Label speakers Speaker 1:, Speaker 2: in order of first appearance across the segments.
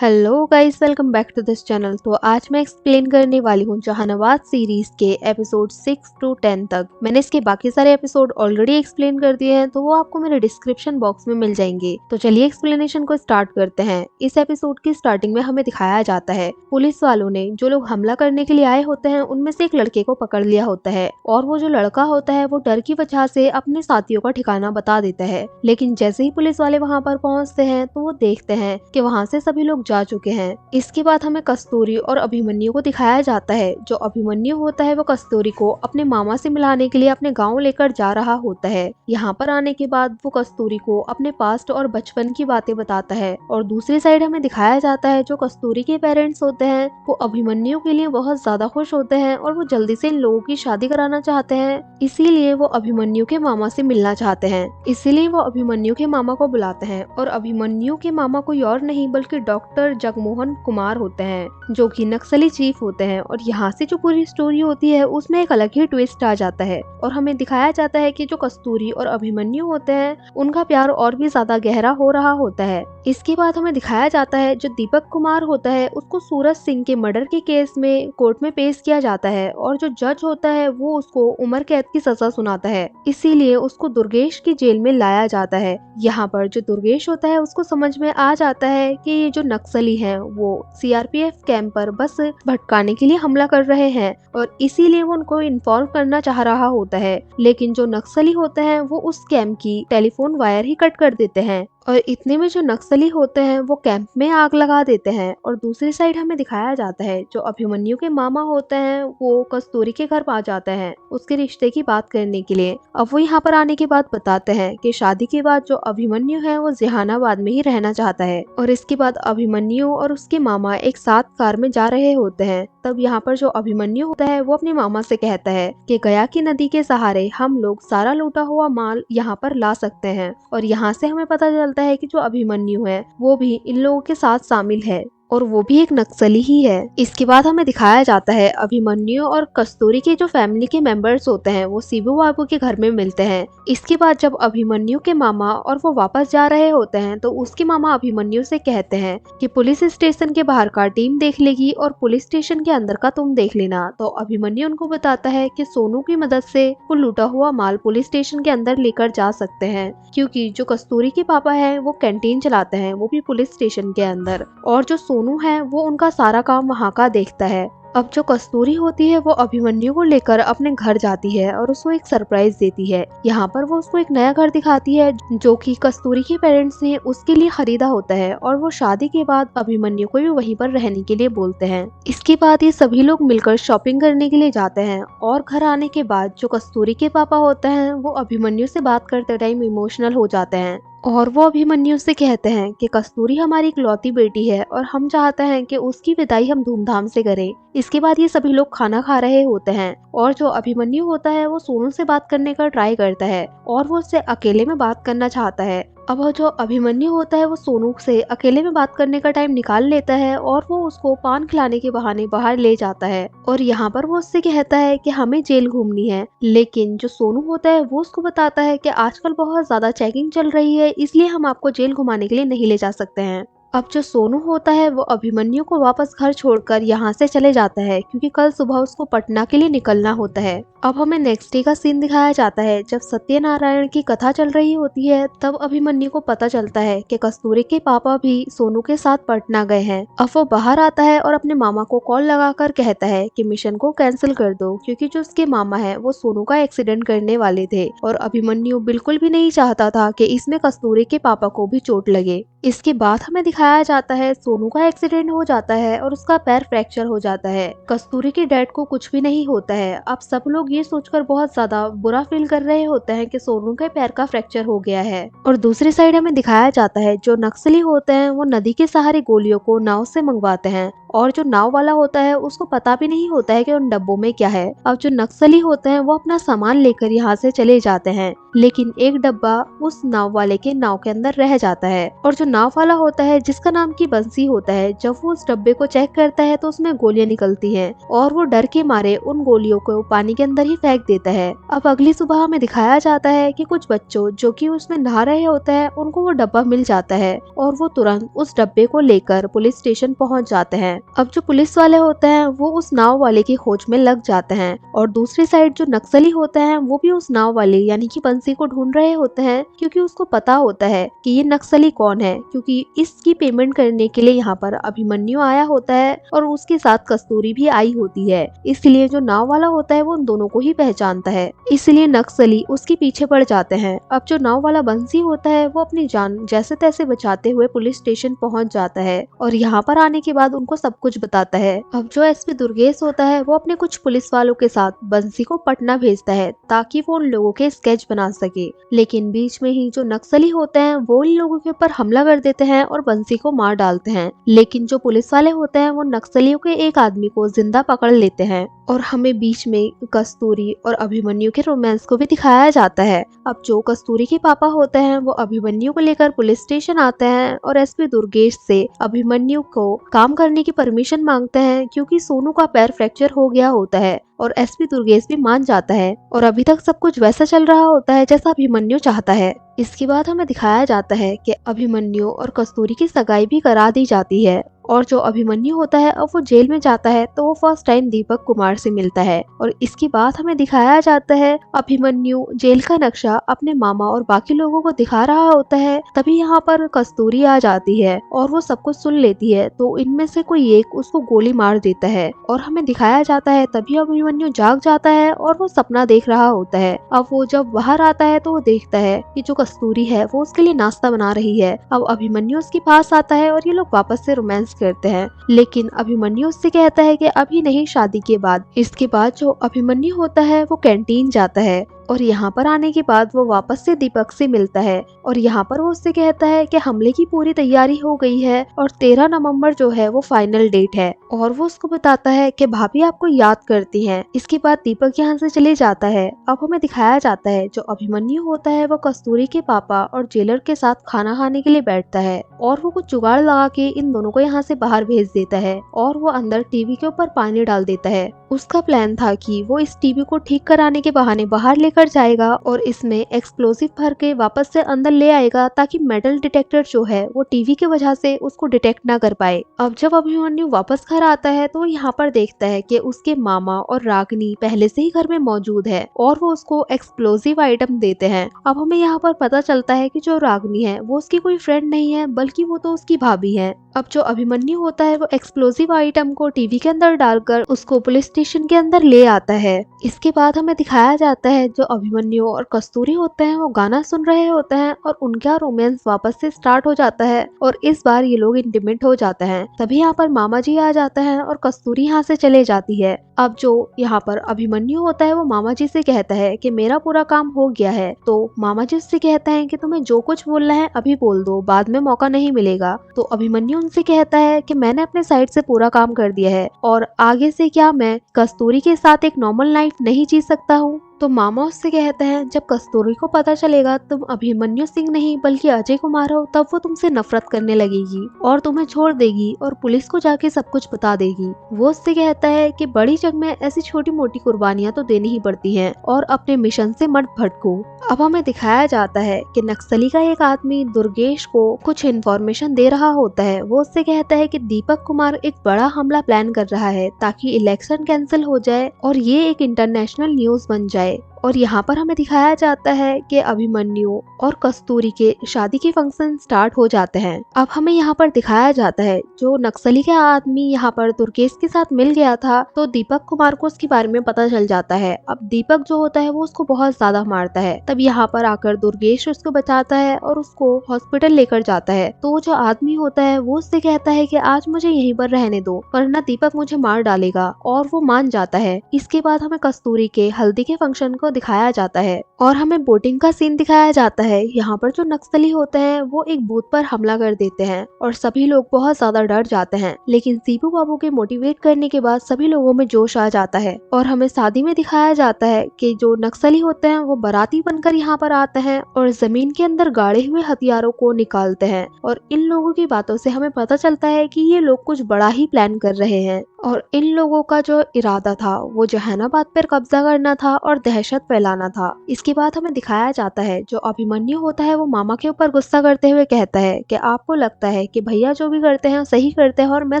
Speaker 1: Hello guys, welcome back to this channel. तो आज मैं एक्सप्लेन करने वाली हूँ जहानाबाद सीरीज के एपिसोड 6 to 10 तक। मैंने इसके बाकी सारे एपिसोड ऑलरेडी एक्सप्लेन कर दिए हैं, तो वो आपको मेरे डिस्क्रिप्शन बॉक्स में मिल जाएंगे। तो चलिए एक्सप्लेनेशन को स्टार्ट करते हैं। इस एपिसोड की स्टार्टिंग में हमें दिखाया जाता है पुलिस वालों ने जो लोग हमला करने के लिए आए होते हैं उनमें से एक लड़के को पकड़ लिया होता है, और वो जो लड़का होता है वो डर की वजह से अपने साथियों का ठिकाना बता देता है। लेकिन जैसे ही पुलिस वाले वहाँ पर पहुँचते हैं तो वो देखते हैं कि वहाँ से सभी लोग जा चुके हैं। इसके बाद हमें कस्तूरी और अभिमन्यु को दिखाया जाता है। जो अभिमन्यु होता है वो कस्तूरी को अपने मामा से मिलाने के लिए अपने गांव लेकर जा रहा होता है। यहाँ पर आने के बाद वो कस्तूरी को अपने पास्ट और बचपन की बातें बताता है, और दूसरी साइड हमें दिखाया जाता है जो कस्तूरी के पेरेंट्स होते हैं वो अभिमन्यु के लिए बहुत ज्यादा खुश होते हैं और वो जल्दी से इन लोगों की शादी कराना चाहते हैं। इसीलिए वो अभिमन्यु के मामा से मिलना चाहते हैं। इसीलिए वो अभिमन्यु के मामा को बुलाते हैं, और अभिमन्यु के मामा कोई और नहीं बल्कि डॉक्टर जगमोहन कुमार होते हैं जो कि नक्सली चीफ होते हैं। और यहाँ से जो पूरी स्टोरी होती है उसमें एक अलग ही ट्विस्ट आ जाता है, और हमें दिखाया जाता है कि जो कस्तूरी और अभिमन्यु होते हैं उनका प्यार और भी ज्यादा गहरा हो रहा होता है। इसके बाद हमें दिखाया जाता है जो दीपक कुमार होता है उसको सूरज सिंह के मर्डर के केस में कोर्ट में पेश किया जाता है, और जो जज होता है वो उसको उम्र कैद की सजा सुनाता है। इसीलिए उसको दुर्गेश की जेल में लाया जाता है। यहाँ पर जो दुर्गेश होता है उसको समझ में आ जाता है कि ये जो नक्सली हैं वो सीआरपीएफ कैंप पर बस भटकाने के लिए हमला कर रहे हैं, और इसीलिए वो उनको इन्फॉर्म करना चाह रहा होता है। लेकिन जो नक्सली होते हैं वो उस कैंप की टेलीफोन वायर ही कट कर देते हैं, और इतने में जो नक्सली होते हैं वो कैंप में आग लगा देते हैं। और दूसरी साइड हमें दिखाया जाता है जो अभिमन्यु के मामा होते हैं वो कस्तूरी के घर आ जाते हैं उसके रिश्ते की बात करने के लिए। अब वो यहाँ पर आने के बाद बताते हैं कि शादी के बाद जो अभिमन्यु है वो जहानाबाद में ही रहना चाहता है। और इसके बाद अभिमन्यु और उसके मामा एक साथ कार में जा रहे होते हैं। तब यहाँ पर जो अभिमन्यु होता है वो अपने मामा से कहता है कि गया की नदी के सहारे हम लोग सारा लूटा हुआ माल यहाँ पर ला सकते हैं। और यहाँ से हमें पता चलता है कि जो अभिमन्यु है वो भी इन लोगों के साथ शामिल है, और वो भी एक नक्सली ही है। इसके बाद हमें दिखाया जाता है अभिमन्यु और कस्तूरी के जो फैमिली के मेंबर्स होते हैं वो शिबू बाबू के घर में मिलते हैं। इसके बाद जब अभिमन्यु के मामा और वो वापस जा रहे होते हैं तो उसके मामा अभिमन्यु से कहते हैं कि पुलिस स्टेशन के बाहर का टीम देख लेगी और पुलिस स्टेशन के अंदर का तुम देख लेना। तो अभिमन्यु उनको बताता है कि सोनू की मदद से वो लूटा हुआ माल पुलिस स्टेशन के अंदर लेकर जा सकते हैं, क्योंकि जो कस्तूरी के पापा है वो कैंटीन चलाते हैं वो भी पुलिस स्टेशन के अंदर, और जो सोनू है वो उनका सारा काम वहाँ का देखता है। अब जो कस्तूरी होती है वो अभिमन्यु को लेकर अपने घर जाती है और उसको एक सरप्राइज देती है। यहाँ पर वो उसको एक नया घर दिखाती है जो कि कस्तूरी के पेरेंट्स ने उसके लिए खरीदा होता है, और वो शादी के बाद अभिमन्यु को भी वहीं पर रहने के लिए बोलते हैं। इसके बाद ये सभी लोग मिलकर शॉपिंग करने के लिए जाते हैं, और घर आने के बाद जो कस्तूरी के पापा होते हैं वो अभिमन्यु से बात करते टाइम इमोशनल हो जाते हैं, और वो अभिमन्यु से कहते हैं कि कस्तूरी हमारी इकलौती बेटी है और हम चाहते हैं कि उसकी विदाई हम धूमधाम से करें। इसके बाद ये सभी लोग खाना खा रहे होते हैं, और जो अभिमन्यु होता है वो सोनू से बात करने का ट्राई करता है और वो उससे अकेले में बात करना चाहता है। अब जो अभिमन्यु होता है वो सोनू से अकेले में बात करने का टाइम निकाल लेता है, और वो उसको पान खिलाने के बहाने बाहर ले जाता है, और यहाँ पर वो उससे कहता है कि हमें जेल घूमनी है। लेकिन जो सोनू होता है वो उसको बताता है कि आजकल बहुत ज्यादा चेकिंग चल रही है, इसलिए हम आपको जेल घुमाने के लिए नहीं ले जा सकते हैं। अब जो सोनू होता है वो अभिमन्यु को वापस घर छोड़कर यहाँ से चले जाता है, क्योंकि कल सुबह उसको पटना के लिए निकलना होता है। अब हमें नेक्स्ट डे का सीन दिखाया जाता है। जब सत्यनारायण की कथा चल रही होती है तब अभिमन्यु को पता चलता है कि कस्तूरी के पापा भी सोनू के साथ पटना गए हैं। अब वो बाहर आता है और अपने मामा को कॉल लगाकर कहता है कि मिशन को कैंसिल कर दो, क्योंकि जो उसके मामा है वो सोनू का एक्सीडेंट करने वाले थे, और अभिमन्यु बिल्कुल भी नहीं चाहता था कि इसमें कस्तूरी के पापा को भी चोट लगे। इसके बाद हमें दिखाया जाता है सोनू का एक्सीडेंट हो जाता है और उसका पैर फ्रैक्चर हो जाता है। कस्तूरी के डैड को कुछ भी नहीं होता है। अब सब लोग ये सोचकर बहुत ज्यादा बुरा फील कर रहे होते हैं कि सोनू के पैर का फ्रैक्चर हो गया है। और दूसरी साइड हमें दिखाया जाता है जो नक्सली होते हैं वो नदी के सहारे गोलियों को नाव से मंगवाते हैं, और जो नाव वाला होता है उसको पता भी नहीं होता है कि उन डब्बों में क्या है। अब जो नक्सली होते हैं वो अपना सामान लेकर यहाँ से चले जाते हैं, लेकिन एक डब्बा उस नाव वाले के नाव के अंदर रह जाता है। और जो नाव वाला होता है जिसका नाम की बंसी होता है, जब वो उस डब्बे को चेक करता है तो उसमें गोलियां निकलती हैं और वो डर के मारे उन गोलियों को पानी के अंदर ही फेंक देता है। अब अगली सुबह हमें दिखाया जाता है कि कुछ बच्चों जो कि उसमें नहा रहे होते हैं उनको वो डब्बा मिल जाता है और वो तुरंत उस डब्बे को लेकर पुलिस स्टेशन पहुंच जाते हैं। अब जो पुलिस वाले होते हैं वो उस नाव वाले की खोज में लग जाते हैं और दूसरी साइड जो नक्सली होते हैं वो भी उस नाव वाले यानी कि बंसी को ढूंढ रहे होते हैं, क्योंकि उसको पता होता है कि ये नक्सली कौन है, क्योंकि इसकी पेमेंट करने के लिए यहाँ पर अभिमन्यु आया होता है और उसके साथ कस्तूरी भी आई होती है। इसलिए जो नाव वाला होता है वो उन दोनों को ही पहचानता है, इसलिए नक्सली उसके पीछे पड़ जाते हैं। अब जो नाव वाला बंसी होता है वो अपनी जान जैसे तैसे बचाते हुए पुलिस स्टेशन पहुंच जाता है और यहाँ पर आने के बाद उनको सब कुछ बताता है। अब जो एसपी दुर्गेश होता है वो अपने कुछ पुलिस वालों के साथ बंसी को पटना भेजता है ताकि वो उन लोगों के स्केच बना सके, लेकिन बीच में ही जो नक्सली होते हैं वो इन लोगों के ऊपर हमला कर देते हैं और बंसी को मार डालते हैं। लेकिन जो पुलिस वाले होते हैं वो नक्सलियों के एक आदमी को जिंदा पकड़ लेते हैं और हमें बीच में कस्तूरी और अभिमन्यु के रोमांस को भी दिखाया जाता है। अब जो कस्तूरी के पापा होते हैं वो अभिमन्यु को लेकर पुलिस स्टेशन आते हैं और एसपी दुर्गेश से अभिमन्यु को काम करने की परमिशन मांगते हैं, क्योंकि सोनू का पैर फ्रैक्चर हो गया होता है और एसपी दुर्गेश भी मान जाता है और अभी तक सब कुछ वैसा चल रहा होता है जैसा अभिमन्यु चाहता है। इसके बाद हमें दिखाया जाता है कि अभिमन्यु और कस्तूरी की सगाई भी करा दी जाती है और जो अभिमन्यु होता है अब वो जेल में जाता है तो वो फर्स्ट टाइम दीपक कुमार से मिलता है और इसके बाद हमें दिखाया जाता है अभिमन्यु जेल का नक्शा अपने मामा और बाकी लोगों को दिखा रहा होता है। तभी यहाँ पर कस्तूरी आ जाती है और वो सब कुछ सुन लेती है, तो इनमें से कोई एक उसको गोली मार देता है और हमें दिखाया जाता है तभी अभिमन्यु जाग जाता है और वो सपना देख रहा होता है। अब वो जब बाहर आता है तो वो देखता है कि जो कस्तूरी है वो उसके लिए नाश्ता बना रही है। अब अभिमन्यु उसके पास आता है और ये लोग वापस से रोमांस करते हैं, लेकिन अभिमन्यु उससे कहता है कि अभी नहीं, शादी के बाद। इसके बाद जो अभिमन्यु होता है वो कैंटीन जाता है और यहाँ पर आने के बाद वो वापस से दीपक से मिलता है और यहाँ पर वो उससे कहता है कि हमले की पूरी तैयारी हो गई है और 13 नवंबर जो है वो फाइनल डेट है और वो उसको बताता है कि भाभी आपको याद करती हैं। इसके बाद दीपक यहाँ से चले जाता है। अब हमें दिखाया जाता है जो अभिमन्यु होता है वो कस्तूरी के पापा और जेलर के साथ खाना खाने के लिए बैठता है और वो कुछ जुगाड़ लगा के इन दोनों को यहाँ से बाहर भेज देता है और वो अंदर टीवी के ऊपर पानी डाल देता है। उसका प्लान था कि वो इस टीवी को ठीक कराने के बहाने बाहर लेकर जाएगा और इसमें एक्सप्लोसिव भर के वापस से अंदर ले आएगा ताकि मेटल डिटेक्टर जो है वो टीवी की वजह से उसको डिटेक्ट ना कर पाए। अब जब अभिमन्यु वापस घर आता है तो यहाँ पर देखता है कि उसके मामा और रागनी पहले से ही घर में मौजूद है और वो उसको एक्सप्लोसिव आइटम देते हैं। अब हमें यहाँ पर पता चलता है कि जो रागनी है वो उसकी कोई फ्रेंड नहीं है बल्कि वो तो उसकी भाभी है। अब जो अभिमन्यु होता है वो एक्सप्लोसिव आइटम को टीवी के अंदर डालकर उसको पुलिस स्टेशन के अंदर ले आता है। इसके बाद हमें दिखाया जाता है जो अभिमन्यु और कस्तूरी होते हैं वो गाना सुन रहे होते हैं और उनका रोमांस वापस से स्टार्ट हो जाता है और इस बार ये लोग इंटीमेट हो जाते हैं। तभी यहाँ पर मामा जी आ जाते हैं और कस्तूरी यहाँ से चले जाती है। अब जो यहाँ पर अभिमन्यु होता है वो मामा जी से कहता है कि मेरा पूरा काम हो गया है, तो मामा जी उससे कहता है कि तुम्हें जो कुछ बोलना है अभी बोल दो, बाद में मौका नहीं मिलेगा। तो अभिमन्यु उनसे कहता है कि मैंने अपने साइड से पूरा काम कर दिया है और आगे से क्या मैं कस्तूरी के साथ एक नॉर्मल लाइफ नहीं जी सकता हूँ। तो मामा उससे कहते हैं जब कस्तूरी को पता चलेगा तुम अभिमन्यु सिंह नहीं बल्कि अजय कुमार हो तब वो तुमसे नफरत करने लगेगी और तुम्हें छोड़ देगी और पुलिस को जाके सब कुछ बता देगी। वो उससे कहता है कि बड़ी जंग में ऐसी छोटी मोटी कुर्बानियां तो देनी ही पड़ती हैं और अपने मिशन से मत भटको। अब हमें दिखाया जाता है कि नक्सली का एक आदमी दुर्गेश को कुछ इन्फॉर्मेशन दे रहा होता है। वो उससे कहता है कि दीपक कुमार एक बड़ा हमला प्लान कर रहा है ताकि इलेक्शन कैंसिल हो जाए और ये एक इंटरनेशनल न्यूज बन जाए। और यहाँ पर हमें दिखाया जाता है कि अभिमन्यु और कस्तूरी के शादी के फंक्शन स्टार्ट हो जाते हैं। अब हमें यहाँ पर दिखाया जाता है जो नक्सली का आदमी यहाँ पर दुर्गेश के साथ मिल गया था तो दीपक कुमार को उसके बारे में पता चल जाता है। अब दीपक जो होता है वो उसको बहुत ज्यादा मारता है। तब यहाँ पर आकर दुर्गेश उसको बचाता है और उसको हॉस्पिटल लेकर जाता है। तो जो आदमी होता है वो उससे कहता है कि आज मुझे यहीं पर रहने दो वरना दीपक मुझे मार डालेगा और वो मान जाता है। इसके बाद हमें कस्तूरी के हल्दी के फंक्शन को वो दिखाया जाता है और हमें बोटिंग का सीन दिखाया जाता है। यहाँ पर जो नक्सली होते हैं वो एक बूथ पर हमला कर देते हैं और सभी लोग बहुत ज्यादा डर जाते हैं, लेकिन दीपू बाबू के मोटिवेट करने के बाद सभी लोगों में जोश आ जाता है और हमें शादी में दिखाया जाता है कि जो नक्सली होते हैं वो बाराती बनकर यहाँ पर आते हैं और जमीन के अंदर गाड़े हुए हथियारों को निकालते हैं और इन लोगों की बातों से हमें पता चलता है कि ये लोग कुछ बड़ा ही प्लान कर रहे हैं और इन लोगों का जो इरादा था वो जहानाबाद पर कब्जा करना था और दहशत फैलाना था। इसके बाद हमें दिखाया जाता है जो अभिमन्यु होता है वो मामा के ऊपर गुस्सा करते हुए कहता है कि आपको लगता है कि भैया जो भी करते हैं सही करते हैं और मैं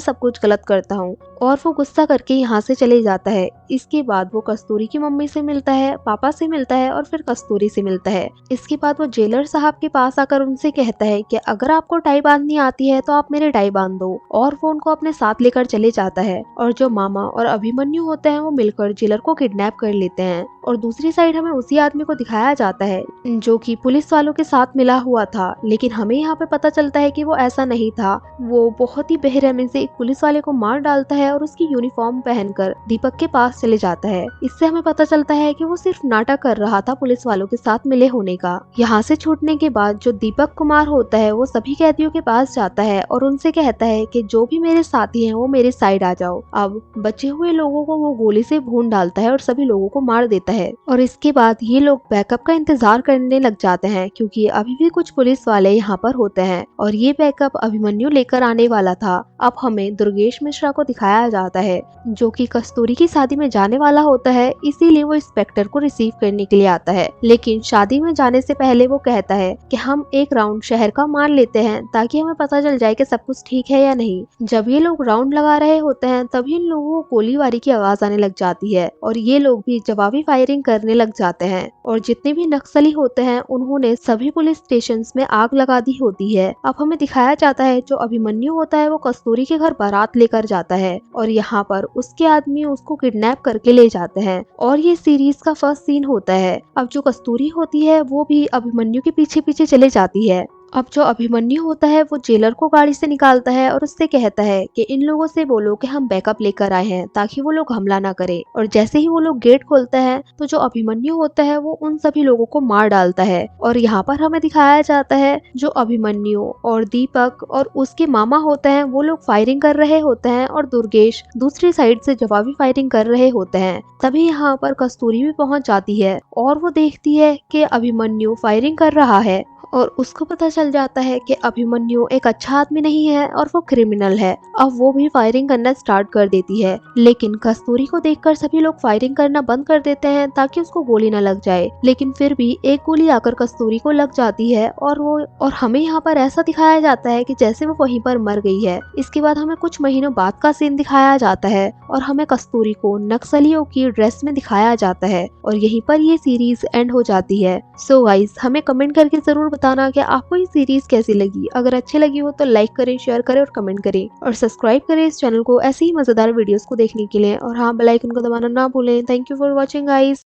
Speaker 1: सब कुछ गलत करता हूँ, और वो गुस्सा करके यहाँ से चले जाता है। इसके बाद वो कस्तूरी की मम्मी से मिलता है, पापा से मिलता है और फिर कस्तूरी से मिलता है। इसके बाद वो जेलर साहब के पास आकर उनसे कहता है कि अगर आपको टाई बांधनी आती है तो आप मेरे टाई बांध दो, और वो उनको अपने साथ लेकर चले जाता है और जो मामा और अभिमन्यु होते हैं वो मिलकर जेलर को किडनैप कर लेते हैं। और दूसरी साइड हमें उसी आदमी को दिखाया जाता है जो कि पुलिस वालों के साथ मिला हुआ था, लेकिन हमें यहाँ पे पता चलता है कि वो ऐसा नहीं था। वो बहुत ही बेरहमी से एक पुलिस वाले को मार डालता है और उसकी यूनिफॉर्म पहनकर दीपक के पास चले जाता है। इससे हमें पता चलता है कि वो सिर्फ नाटक कर रहा था पुलिस वालों के साथ मिले होने का। यहाँ से छूटने के बाद जो दीपक कुमार होता है वो सभी कैदियों के पास जाता है और उनसे कहता है कि जो भी मेरे साथी हैं वो मेरे साइड आ जाओ। अब बचे हुए लोगों को वो गोली से भून डालता है और सभी लोगों को मार देता है और इसके बाद ये लोग बैकअप का इंतजार करने लग जाते हैं क्योंकि अभी भी कुछ पुलिस वाले यहाँ पर होते हैं और ये बैकअप अभिमन्यु लेकर आने वाला था। अब हमें दुर्गेश मिश्रा को दिखाया जाता है जो कि कस्तूरी की शादी में जाने वाला होता है, इसीलिए वो इंस्पेक्टर को रिसीव करने के लिए आता है। लेकिन शादी में जाने से पहले वो कहता है कि हम एक राउंड शहर का मार लेते हैं ताकि हमें पता चल जाए कि सब कुछ ठीक है या नहीं। जब ये लोग राउंड लगा रहे होते हैं तभी इन लोगों को गोलीबारी की आवाज आने लग जाती है और ये लोग भी जवाबी फायरिंग करने लग जाते हैं और जितने भी नक्सली होते हैं उन्होंने सभी पुलिस स्टेशन में आग लगा दी होती है। अब हमें दिखाया जाता है जो अभिमन्यु होता है वो कस्तूरी के घर बारात लेकर जाता है और यहाँ पर उसके आदमी उसको किडनैप करके ले जाते हैं और ये सीरीज का फर्स्ट सीन होता है। अब जो कस्तूरी होती है वो भी अभिमन्यु के पीछे पीछे चले जाती है। अब जो अभिमन्यु होता है वो जेलर को गाड़ी से निकालता है और उससे कहता है कि इन लोगों से बोलो कि हम बैकअप लेकर आए हैं ताकि वो लोग हमला ना करे। और जैसे ही वो लोग गेट खोलता है तो जो अभिमन्यु होता है वो उन सभी लोगों को मार डालता है और यहाँ पर हमें दिखाया जाता है जो अभिमन्यु और दीपक और उसके मामा होते हैं वो लोग फायरिंग कर रहे होते हैं और दुर्गेश दूसरी साइड से जवाबी फायरिंग कर रहे होते हैं। तभी यहाँ पर कस्तूरी भी पहुंच जाती है और वो देखती है कि अभिमन्यु फायरिंग कर रहा है और उसको पता चल जाता है कि अभिमन्यु एक अच्छा आदमी नहीं है और वो क्रिमिनल है। अब वो भी फायरिंग करना स्टार्ट कर देती है, लेकिन कस्तूरी को देखकर सभी लोग फायरिंग करना बंद कर देते हैं ताकि उसको गोली न लग जाए, लेकिन फिर भी एक गोली आकर कस्तूरी को लग जाती है और हमें यहाँ पर ऐसा दिखाया जाता है कि जैसे वो वहीं पर मर गई है। इसके बाद हमें कुछ महीनों बाद का सीन दिखाया जाता है और हमें कस्तूरी को नक्सलियों की ड्रेस में दिखाया जाता है और यहीं पर ये सीरीज एंड हो जाती है। सो गाइस, हमें कमेंट करके जरूर बताना कि आपको ये सीरीज कैसी लगी। अगर अच्छी लगी हो तो लाइक करें, शेयर करें और कमेंट करें और सब्सक्राइब करें इस चैनल को ऐसे ही मजेदार वीडियोस को देखने के लिए। और हाँ, बेल आइकन को दबाना ना भूलें। Thank you for watching guys.